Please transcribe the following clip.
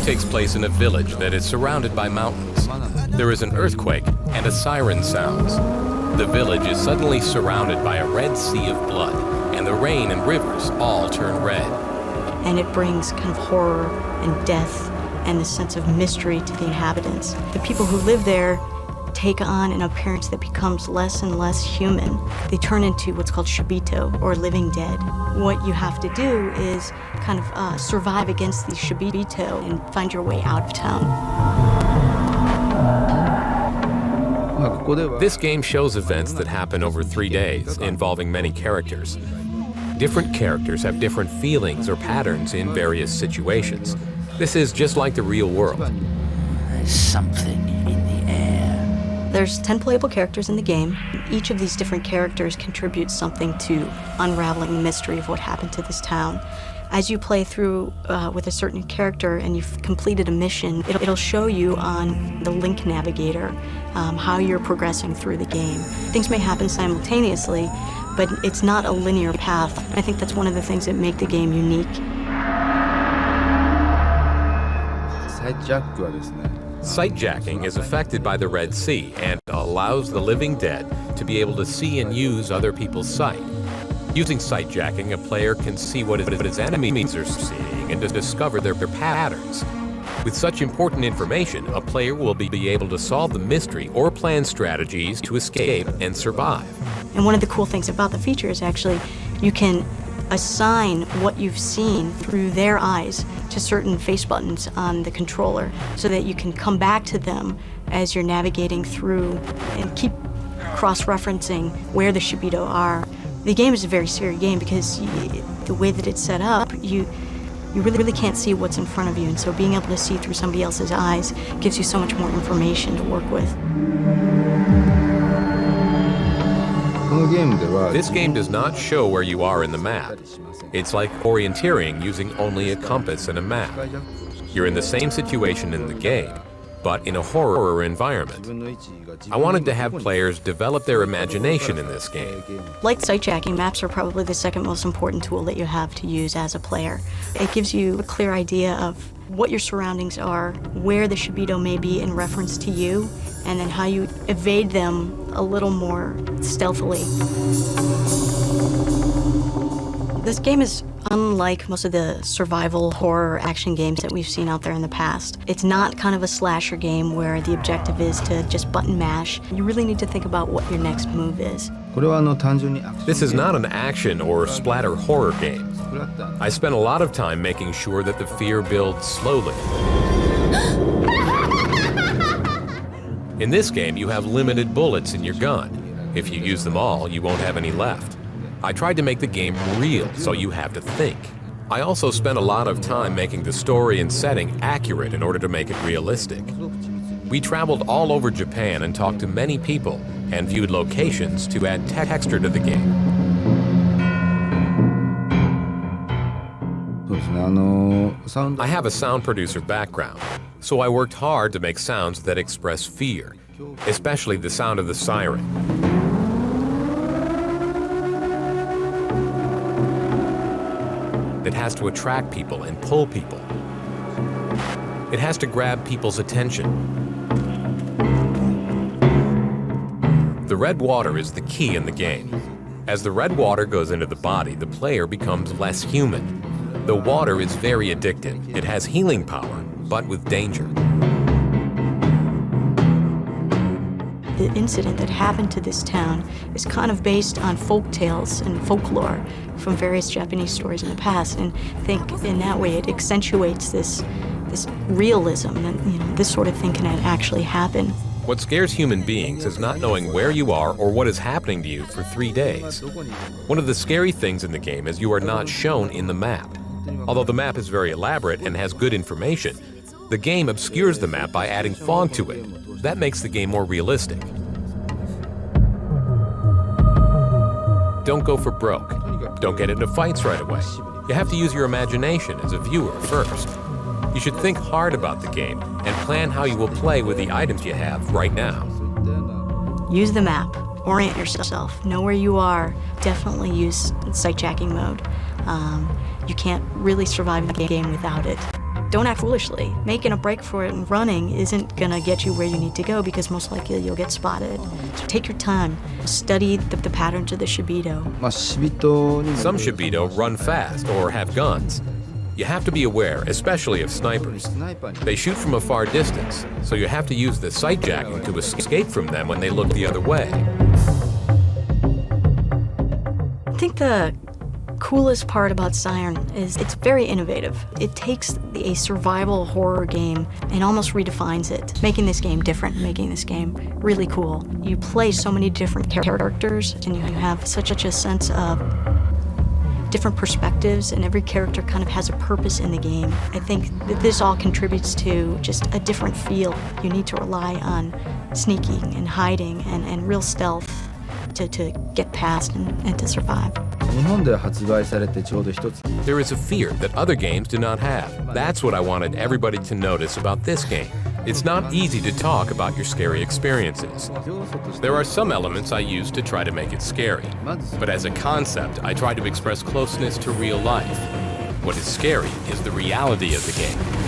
takes place in a village that is surrounded by mountains. There is an earthquake and a siren sounds. The village is suddenly surrounded by a red sea of blood, and the rain and rivers all turn red. And it brings kind of horror and death and a sense of mystery to the inhabitants. The people who live there take on an appearance that becomes less and less human. They turn into what's called shibito, or living dead. What you have to do is kind of survive against these shibito and find your way out of town. This game shows events that happen over 3 days, involving many characters. Different characters have different feelings or patterns in various situations. This is just like the real world. There's something in the air. There's 10 playable characters in the game. Each of these different characters contributes something to unraveling the mystery of what happened to this town. As you play through with a certain character and you've completed a mission, it'll show you on the Link Navigator how you're progressing through the game. Things may happen simultaneously, but it's not a linear path. I think that's one of the things that make the game unique. Sightjacking is affected by the Red Sea and allows the living dead to be able to see and use other people's sight. Using sightjacking, a player can see what his enemies are seeing and to discover their patterns. With such important information, a player will be able to solve the mystery or plan strategies to escape and survive. And one of the cool things about the feature is actually you can assign what you've seen through their eyes to certain face buttons on the controller so that you can come back to them as you're navigating through and keep cross-referencing where the shibito are. The game is a very serious game because the way that it's set up, you really can't see what's in front of you, and so being able to see through somebody else's eyes gives you so much more information to work with. This game does not show where you are in the map. It's like orienteering using only a compass and a map. You're in the same situation in the game, but in a horror environment. I wanted to have players develop their imagination in this game. Like sightjacking, maps are probably the second most important tool that you have to use as a player. It gives you a clear idea of what your surroundings are, where the shibito may be in reference to you, and then how you evade them a little more stealthily. This game is unlike most of the survival horror action games that we've seen out there in the past. It's not kind of a slasher game where the objective is to just button mash. You really need to think about what your next move is. This is not an action or splatter horror game. I spent a lot of time making sure that the fear builds slowly. In this game, you have limited bullets in your gun. If you use them all, you won't have any left. I tried to make the game real, so you have to think. I also spent a lot of time making the story and setting accurate in order to make it realistic. We traveled all over Japan and talked to many people and viewed locations to add texture to the game. I have a sound producer background, so I worked hard to make sounds that express fear, especially the sound of the siren. It has to attract people and pull people. It has to grab people's attention. The red water is the key in the game. As the red water goes into the body, the player becomes less human. The water is very addictive. It has healing power, but with danger. The incident that happened to this town is kind of based on folk tales and folklore from various Japanese stories in the past, and I think in that way it accentuates this realism that this sort of thing can actually happen. What scares human beings is not knowing where you are or what is happening to you for 3 days. One of the scary things in the game is you are not shown in the map. Although the map is very elaborate and has good information, the game obscures the map by adding fog to it. That makes the game more realistic. Don't go for broke. Don't get into fights right away. You have to use your imagination as a viewer first. You should think hard about the game and plan how you will play with the items you have right now. Use the map. Orient yourself. Know where you are. Definitely use sightjacking mode. You can't really survive the game without it. don't act foolishly. Making a break for it and running isn't gonna get you where you need to go because most likely you'll get spotted. So take your time. Study the patterns of the Shibito. Some Shibito run fast or have guns. You have to be aware, especially of snipers. They shoot from a far distance, so you have to use the sight jacking to escape from them when they look the other way. I think the coolest part about Siren is it's very innovative. It takes a survival horror game and almost redefines it, making this game different, making this game really cool. You play so many different characters and you have such a sense of different perspectives, and every character kind of has a purpose in the game. I think that this all contributes to just a different feel. You need to rely on sneaking and hiding and real stealth to get past and to survive. There is a fear that other games do not have. That's what I wanted everybody to notice about this game. It's not easy to talk about your scary experiences. There are some elements I use to try to make it scary, but as a concept, I try to express closeness to real life. What is scary is the reality of the game.